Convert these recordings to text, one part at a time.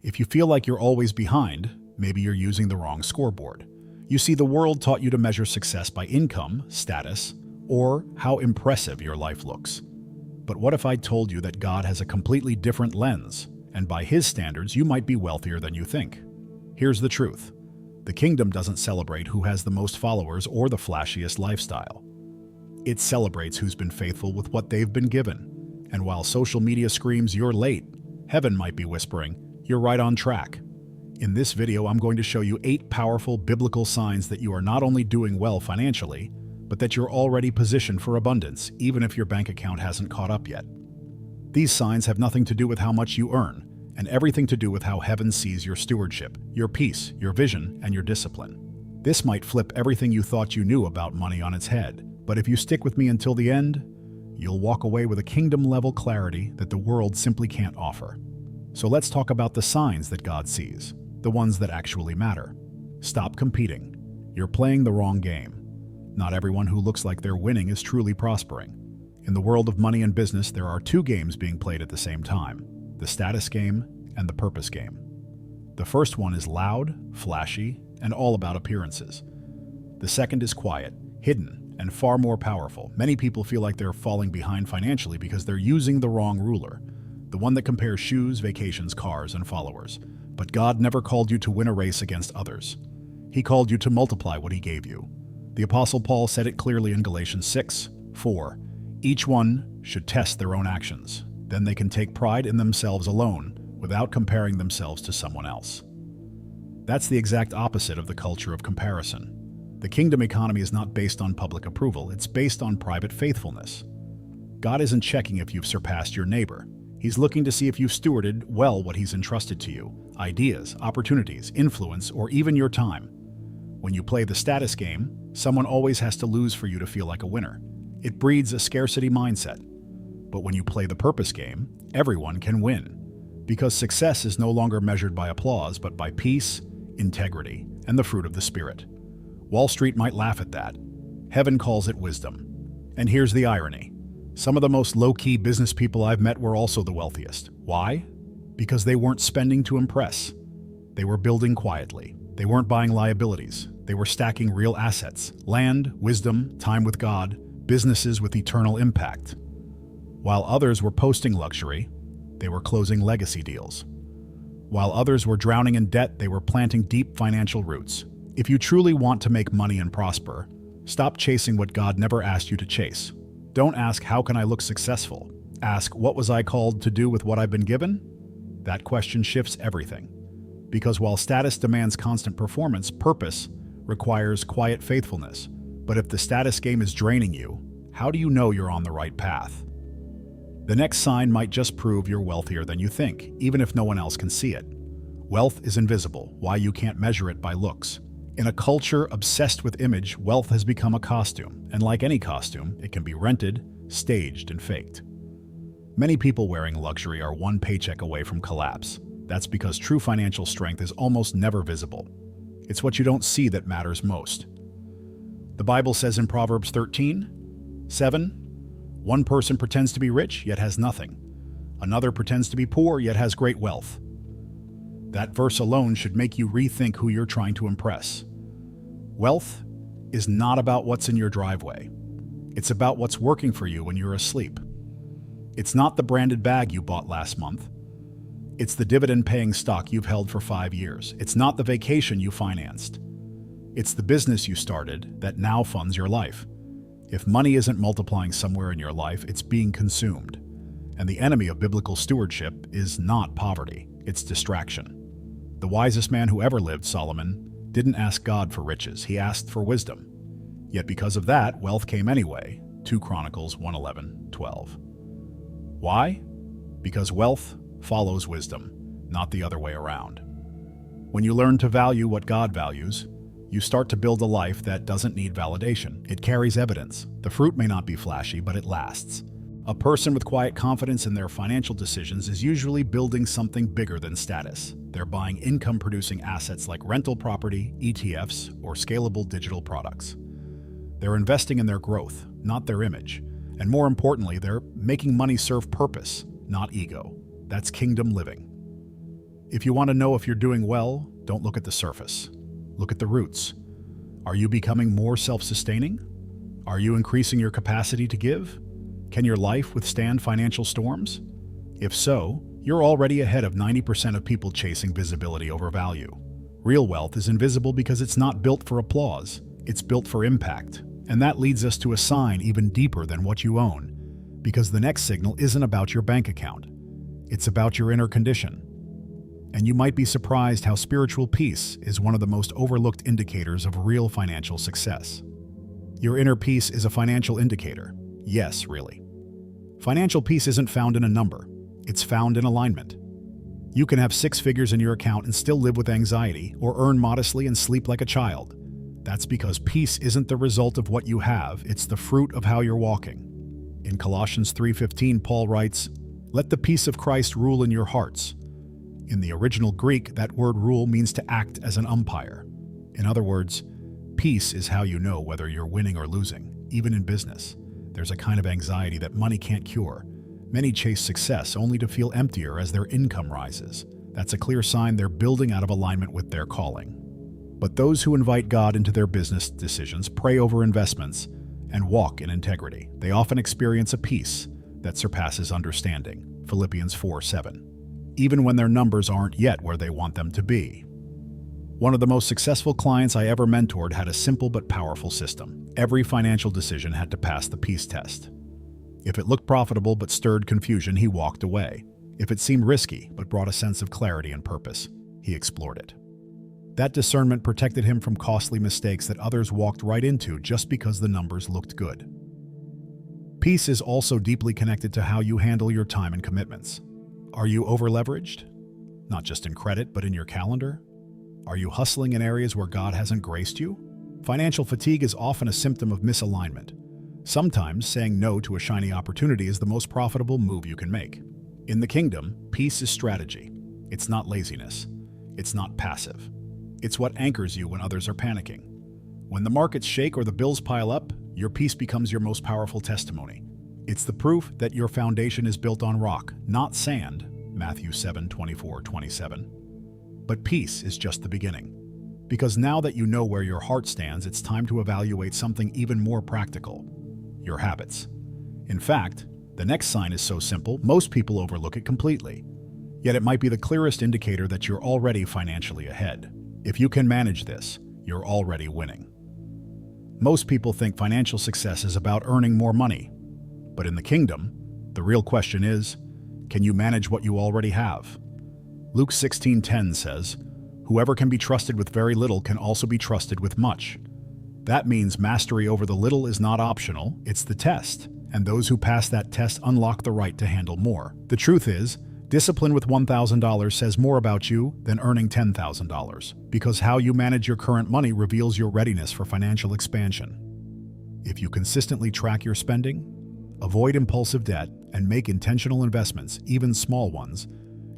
If you feel like you're always behind, maybe you're using the wrong scoreboard. You see, the world taught you to measure success by income, status, or how impressive your life looks. But what if I told you that God has a completely different lens, and by His standards, you might be wealthier than you think? Here's the truth. The kingdom doesn't celebrate who has the most followers or the flashiest lifestyle. It celebrates who's been faithful with what they've been given. And while social media screams you're late, heaven might be whispering, you're right on track. In this video, I'm going to show you 8 powerful biblical signs that you are not only doing well financially, but that you're already positioned for abundance, even if your bank account hasn't caught up yet. These signs have nothing to do with how much you earn, and everything to do with how heaven sees your stewardship, your peace, your vision, and your discipline. This might flip everything you thought you knew about money on its head, but if you stick with me until the end, you'll walk away with a kingdom-level clarity that the world simply can't offer. So let's talk about the signs that God sees, the ones that actually matter. Stop competing. You're playing the wrong game. Not everyone who looks like they're winning is truly prospering. In the world of money and business, there are 2 games being played at the same time: the status game and the purpose game. The first one is loud, flashy, and all about appearances. The second is quiet, hidden, and far more powerful. Many people feel like they're falling behind financially because they're using the wrong ruler, the one that compares shoes, vacations, cars, and followers. But God never called you to win a race against others. He called you to multiply what He gave you. The Apostle Paul said it clearly in Galatians 6:4. Each one should test their own actions. Then they can take pride in themselves alone without comparing themselves to someone else. That's the exact opposite of the culture of comparison. The kingdom economy is not based on public approval, it's based on private faithfulness. God isn't checking if you've surpassed your neighbor. He's looking to see if you've stewarded well what He's entrusted to you: ideas, opportunities, influence, or even your time. When you play the status game, someone always has to lose for you to feel like a winner. It breeds a scarcity mindset. But when you play the purpose game, everyone can win. Because success is no longer measured by applause, but by peace, integrity, and the fruit of the Spirit. Wall Street might laugh at that. Heaven calls it wisdom. And here's the irony. Some of the most low-key business people I've met were also the wealthiest. Why? Because they weren't spending to impress. They were building quietly. They weren't buying liabilities. They were stacking real assets: land, wisdom, time with God, businesses with eternal impact. While others were posting luxury, they were closing legacy deals. While others were drowning in debt, they were planting deep financial roots. If you truly want to make money and prosper, stop chasing what God never asked you to chase. Don't ask, how can I look successful? Ask, what was I called to do with what I've been given? That question shifts everything. Because while status demands constant performance, purpose requires quiet faithfulness. But if the status game is draining you, how do you know you're on the right path? The next sign might just prove you're wealthier than you think, even if no one else can see it. Wealth is invisible. Why? You can't measure it by looks. In a culture obsessed with image, wealth has become a costume, and like any costume, it can be rented, staged, and faked. Many people wearing luxury are one paycheck away from collapse. That's because true financial strength is almost never visible. It's what you don't see that matters most. The Bible says in Proverbs 13:7, one person pretends to be rich, yet has nothing. Another pretends to be poor, yet has great wealth. That verse alone should make you rethink who you're trying to impress. Wealth is not about what's in your driveway. It's about what's working for you when you're asleep. It's not the branded bag you bought last month. It's the dividend-paying stock you've held for 5 years. It's not the vacation you financed. It's the business you started that now funds your life. If money isn't multiplying somewhere in your life, it's being consumed. And the enemy of biblical stewardship is not poverty, it's distraction. The wisest man who ever lived, Solomon, didn't ask God for riches, he asked for wisdom. Yet because of that, wealth came anyway. 2 Chronicles 1:11-12. Why? Because wealth follows wisdom, not the other way around. When you learn to value what God values, you start to build a life that doesn't need validation. It carries evidence. The fruit may not be flashy, but it lasts. A person with quiet confidence in their financial decisions is usually building something bigger than status. They're buying income-producing assets like rental property, ETFs, or scalable digital products. They're investing in their growth, not their image. And more importantly, they're making money serve purpose, not ego. That's kingdom living. If you want to know if you're doing well, don't look at the surface. Look at the roots. Are you becoming more self-sustaining? Are you increasing your capacity to give? Can your life withstand financial storms? If so, you're already ahead of 90% of people chasing visibility over value. Real wealth is invisible because it's not built for applause. It's built for impact. And that leads us to a sign even deeper than what you own, because the next signal isn't about your bank account. It's about your inner condition. And you might be surprised how spiritual peace is one of the most overlooked indicators of real financial success. Your inner peace is a financial indicator. Yes, really. Financial peace isn't found in a number. It's found in alignment. You can have 6 figures in your account and still live with anxiety, or earn modestly and sleep like a child. That's because peace isn't the result of what you have, it's the fruit of how you're walking. In Colossians 3:15, Paul writes, "Let the peace of Christ rule in your hearts." In the original Greek, that word rule means to act as an umpire. In other words, peace is how you know whether you're winning or losing. Even in business, there's a kind of anxiety that money can't cure. Many chase success only to feel emptier as their income rises. That's a clear sign they're building out of alignment with their calling. But those who invite God into their business decisions, pray over investments, and walk in integrity, they often experience a peace that surpasses understanding. Philippians 4:7. Even when their numbers aren't yet where they want them to be. One of the most successful clients I ever mentored had a simple but powerful system. Every financial decision had to pass the peace test. If it looked profitable but stirred confusion, he walked away. If it seemed risky but brought a sense of clarity and purpose, he explored it. That discernment protected him from costly mistakes that others walked right into just because the numbers looked good. Peace is also deeply connected to how you handle your time and commitments. Are you over-leveraged? Not just in credit, but in your calendar? Are you hustling in areas where God hasn't graced you? Financial fatigue is often a symptom of misalignment. Sometimes saying no to a shiny opportunity is the most profitable move you can make. In the kingdom, peace is strategy. It's not laziness. It's not passive. It's what anchors you when others are panicking. When the markets shake or the bills pile up, your peace becomes your most powerful testimony. It's the proof that your foundation is built on rock, not sand, Matthew 7:24-27. But peace is just the beginning. Because now that you know where your heart stands, it's time to evaluate something even more practical: your habits. In fact, the next sign is so simple, most people overlook it completely. Yet it might be the clearest indicator that you're already financially ahead. If you can manage this, you're already winning. Most people think financial success is about earning more money. But in the kingdom, the real question is, can you manage what you already have? Luke 16:10 says, "Whoever can be trusted with very little can also be trusted with much." That means mastery over the little is not optional, it's the test. And those who pass that test unlock the right to handle more. The truth is, discipline with $1,000 says more about you than earning $10,000, because how you manage your current money reveals your readiness for financial expansion. If you consistently track your spending, avoid impulsive debt, and make intentional investments, even small ones,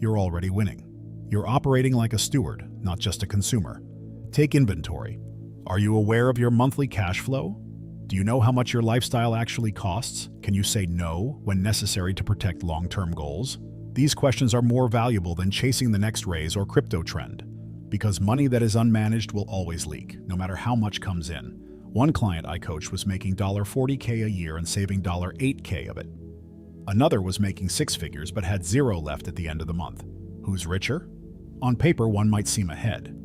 you're already winning. You're operating like a steward, not just a consumer. Take inventory. Are you aware of your monthly cash flow? Do you know how much your lifestyle actually costs? Can you say no when necessary to protect long-term goals? These questions are more valuable than chasing the next raise or crypto trend, because money that is unmanaged will always leak, no matter how much comes in. One client I coached was making $40K a year and saving $8K of it. Another was making 6 figures but had 0 left at the end of the month. Who's richer? On paper, one might seem ahead.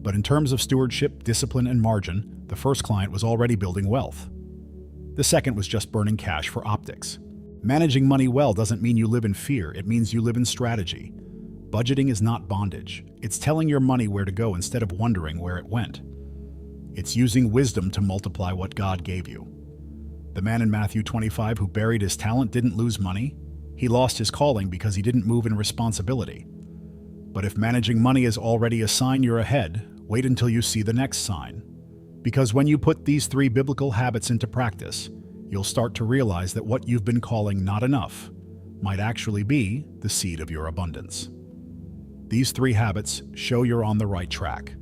But in terms of stewardship, discipline, and margin, the first client was already building wealth. The second was just burning cash for optics. Managing money well doesn't mean you live in fear, it means you live in strategy. Budgeting is not bondage. It's telling your money where to go instead of wondering where it went. It's using wisdom to multiply what God gave you. The man in Matthew 25 who buried his talent didn't lose money. He lost his calling because he didn't move in responsibility. But if managing money is already a sign you're ahead, wait until you see the next sign. Because when you put these 3 biblical habits into practice, you'll start to realize that what you've been calling not enough might actually be the seed of your abundance. These 3 habits show you're on the right track.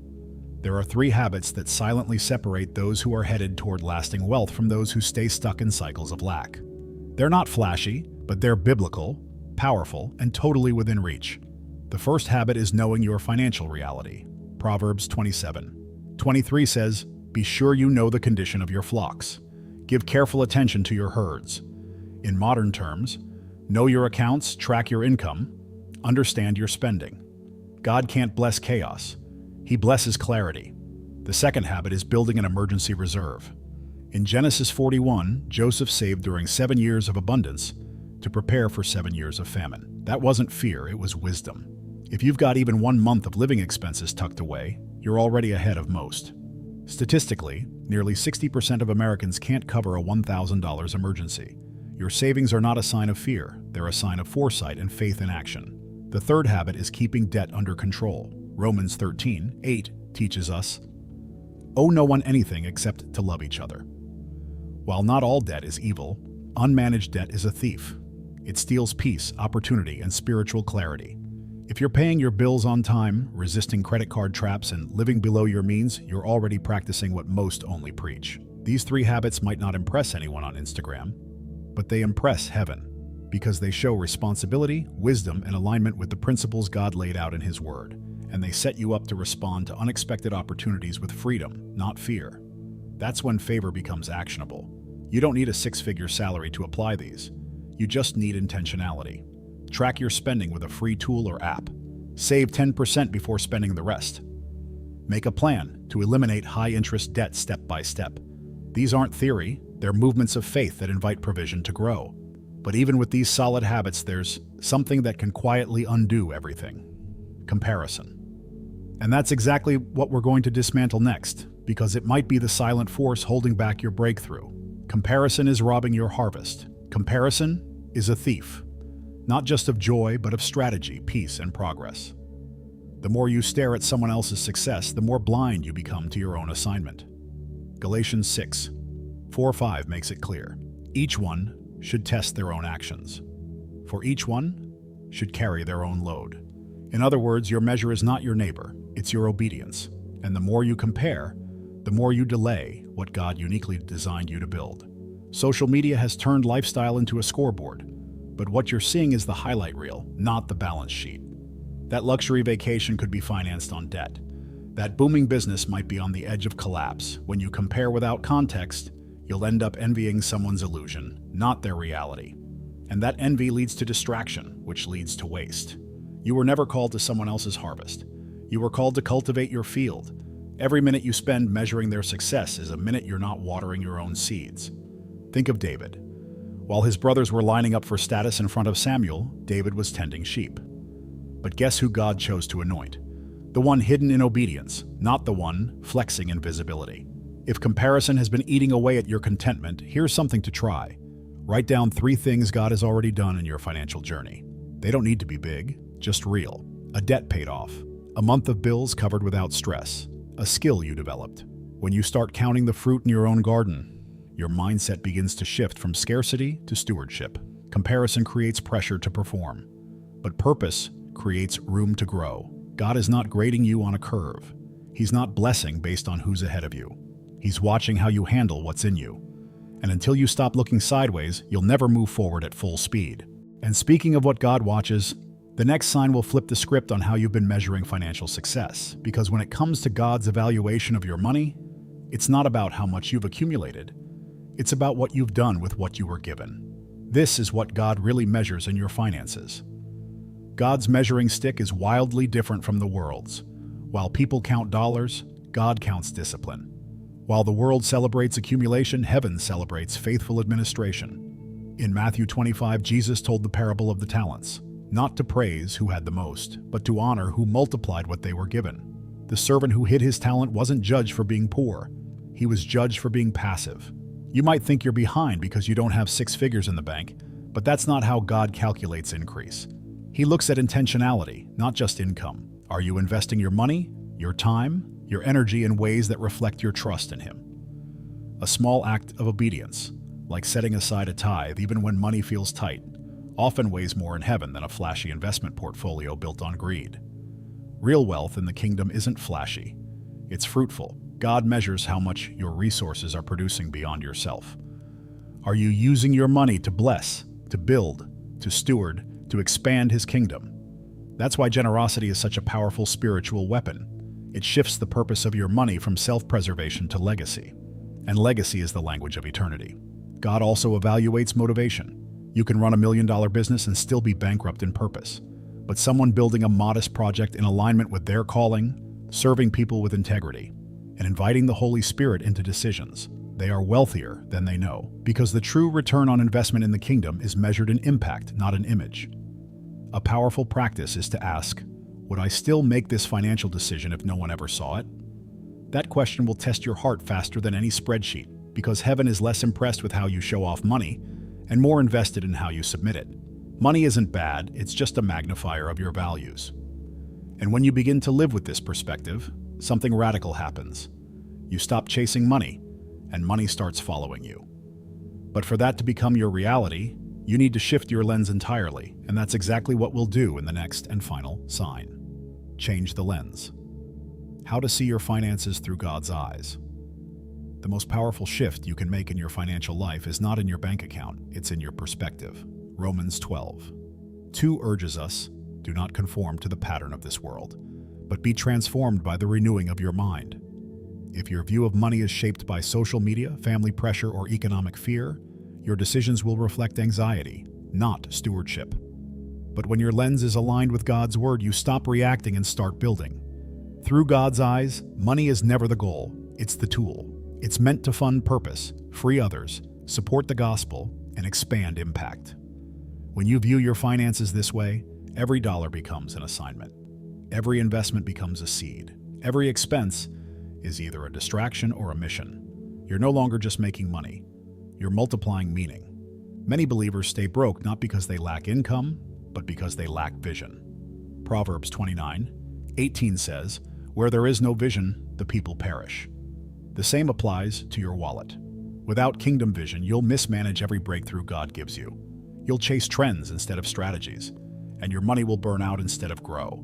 There are 3 habits that silently separate those who are headed toward lasting wealth from those who stay stuck in cycles of lack. They're not flashy, but they're biblical, powerful, and totally within reach. The first habit is knowing your financial reality. Proverbs 27:23 says, "Be sure you know the condition of your flocks. Give careful attention to your herds." In modern terms, know your accounts, track your income, understand your spending. God can't bless chaos. He blesses clarity. The second habit is building an emergency reserve. In Genesis 41, Joseph saved during 7 years of abundance to prepare for 7 years of famine. That wasn't fear, it was wisdom. If you've got even 1 month of living expenses tucked away, you're already ahead of most. Statistically, nearly 60% of Americans can't cover a $1,000 emergency. Your savings are not a sign of fear, they're a sign of foresight and faith in action. The third habit is keeping debt under control. Romans 13:8 teaches us, "Owe no one anything except to love each other." While not all debt is evil, unmanaged debt is a thief. It steals peace, opportunity, and spiritual clarity. If you're paying your bills on time, resisting credit card traps, and living below your means, you're already practicing what most only preach. These 3 habits might not impress anyone on Instagram, but they impress heaven because they show responsibility, wisdom, and alignment with the principles God laid out in His Word, and they set you up to respond to unexpected opportunities with freedom, not fear. That's when favor becomes actionable. You don't need a 6-figure salary to apply these. You just need intentionality. Track your spending with a free tool or app. Save 10% before spending the rest. Make a plan to eliminate high-interest debt step by step. These aren't theory, they're movements of faith that invite provision to grow. But even with these solid habits, there's something that can quietly undo everything: comparison. And that's exactly what we're going to dismantle next, because it might be the silent force holding back your breakthrough. Comparison is robbing your harvest. Comparison is a thief, not just of joy, but of strategy, peace, and progress. The more you stare at someone else's success, the more blind you become to your own assignment. Galatians 6:4-5 makes it clear. Each one should test their own actions, for each one should carry their own load. In other words, your measure is not your neighbor, it's your obedience. And the more you compare, the more you delay what God uniquely designed you to build. Social media has turned lifestyle into a scoreboard, but what you're seeing is the highlight reel, not the balance sheet. That luxury vacation could be financed on debt. That booming business might be on the edge of collapse. When you compare without context, you'll end up envying someone's illusion, not their reality. And that envy leads to distraction, which leads to waste. You were never called to someone else's harvest. You were called to cultivate your field. Every minute you spend measuring their success is a minute you're not watering your own seeds. Think of David. While his brothers were lining up for status in front of Samuel, David was tending sheep. But guess who God chose to anoint? The one hidden in obedience, not the one flexing in visibility. If comparison has been eating away at your contentment, here's something to try. Write down 3 things God has already done in your financial journey. They don't need to be big, just real. A debt paid off, a month of bills covered without stress, a skill you developed. When you start counting the fruit in your own garden, your mindset begins to shift from scarcity to stewardship. Comparison creates pressure to perform, but purpose creates room to grow. God is not grading you on a curve. He's not blessing based on who's ahead of you. He's watching how you handle what's in you. And until you stop looking sideways, you'll never move forward at full speed. And speaking of what God watches, the next sign will flip the script on how you've been measuring financial success. Because when it comes to God's evaluation of your money, it's not about how much you've accumulated. It's about what you've done with what you were given. This is what God really measures in your finances. God's measuring stick is wildly different from the world's. While people count dollars, God counts discipline. While the world celebrates accumulation, heaven celebrates faithful administration. In Matthew 25, Jesus told the parable of the talents, not to praise who had the most, but to honor who multiplied what they were given. The servant who hid his talent wasn't judged for being poor. He was judged for being passive. You might think you're behind because you don't have 6 figures in the bank, but that's not how God calculates increase. He looks at intentionality, not just income. Are you investing your money, your time, your energy in ways that reflect your trust in Him? A small act of obedience, like setting aside a tithe even when money feels tight, often weighs more in heaven than a flashy investment portfolio built on greed. Real wealth in the kingdom isn't flashy. It's fruitful. God measures how much your resources are producing beyond yourself. Are you using your money to bless, to build, to steward, to expand His kingdom? That's why generosity is such a powerful spiritual weapon. It shifts the purpose of your money from self-preservation to legacy. And legacy is the language of eternity. God also evaluates motivation. You can run $1 million business and still be bankrupt in purpose. But someone building a modest project in alignment with their calling, serving people with integrity, and inviting the Holy Spirit into decisions, they are wealthier than they know, because the true return on investment in the kingdom is measured in impact, not in image. A powerful practice is to ask, would I still make this financial decision if no one ever saw it? That question will test your heart faster than any spreadsheet, because heaven is less impressed with how you show off money and more invested in how you submit it. Money isn't bad, it's just a magnifier of your values. And when you begin to live with this perspective, something radical happens. You stop chasing money, and money starts following you. But for that to become your reality, you need to shift your lens entirely, and that's exactly what we'll do in the next and final sign. Change the lens. How to see your finances through God's eyes. The most powerful shift you can make in your financial life is not in your bank account, it's in your perspective. Romans 12:2 urges us, do not conform to the pattern of this world, but be transformed by the renewing of your mind. If your view of money is shaped by social media, family pressure, or economic fear, your decisions will reflect anxiety, not stewardship. But when your lens is aligned with God's word, you stop reacting and start building. Through God's eyes, money is never the goal, it's the tool. It's meant to fund purpose, free others, support the gospel, and expand impact. When you view your finances this way, every dollar becomes an assignment. Every investment becomes a seed. Every expense is either a distraction or a mission. You're no longer just making money. You're multiplying meaning. Many believers stay broke not because they lack income, but because they lack vision. Proverbs 29:18 says, "Where there is no vision, the people perish." The same applies to your wallet. Without kingdom vision, you'll mismanage every breakthrough God gives you. You'll chase trends instead of strategies, and your money will burn out instead of grow.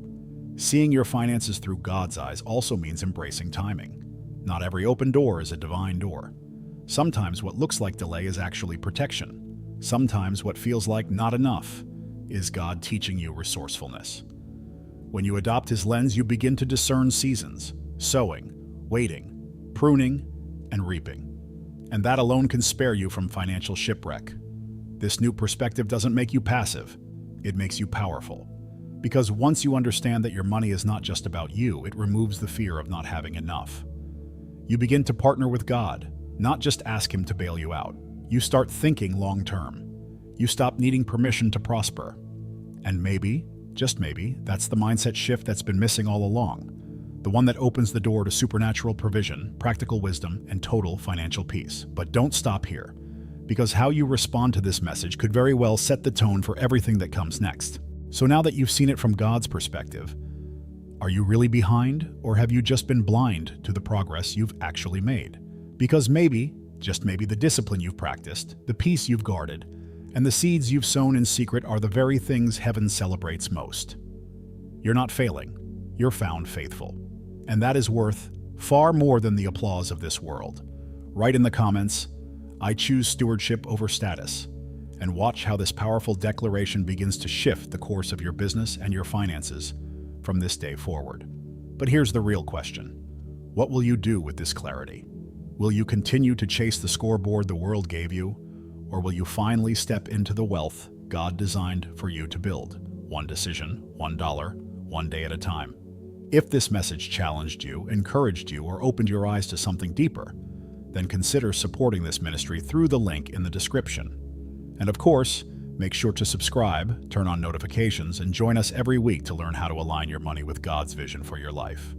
Seeing your finances through God's eyes also means embracing timing. Not every open door is a divine door. Sometimes what looks like delay is actually protection. Sometimes what feels like not enough is God teaching you resourcefulness. When you adopt His lens, you begin to discern seasons: sowing, waiting, pruning, and reaping. And that alone can spare you from financial shipwreck. This new perspective doesn't make you passive, it makes you powerful. Because once you understand that your money is not just about you, it removes the fear of not having enough. You begin to partner with God, not just ask Him to bail you out. You start thinking long-term. You stop needing permission to prosper. And maybe, just maybe, that's the mindset shift that's been missing all along. The one that opens the door to supernatural provision, practical wisdom, and total financial peace. But don't stop here, because how you respond to this message could very well set the tone for everything that comes next. So now that you've seen it from God's perspective, are you really behind, or have you just been blind to the progress you've actually made? Because maybe, just maybe, the discipline you've practiced, the peace you've guarded, and the seeds you've sown in secret are the very things heaven celebrates most. You're not failing, you're found faithful. And that is worth far more than the applause of this world. Write in the comments, "I choose stewardship over status," and watch how this powerful declaration begins to shift the course of your business and your finances from this day forward. But here's the real question. What will you do with this clarity? Will you continue to chase the scoreboard the world gave you, or will you finally step into the wealth God designed for you to build? One decision, $1, one day at a time. If this message challenged you, encouraged you, or opened your eyes to something deeper, then consider supporting this ministry through the link in the description. And of course, make sure to subscribe, turn on notifications, and join us every week to learn how to align your money with God's vision for your life.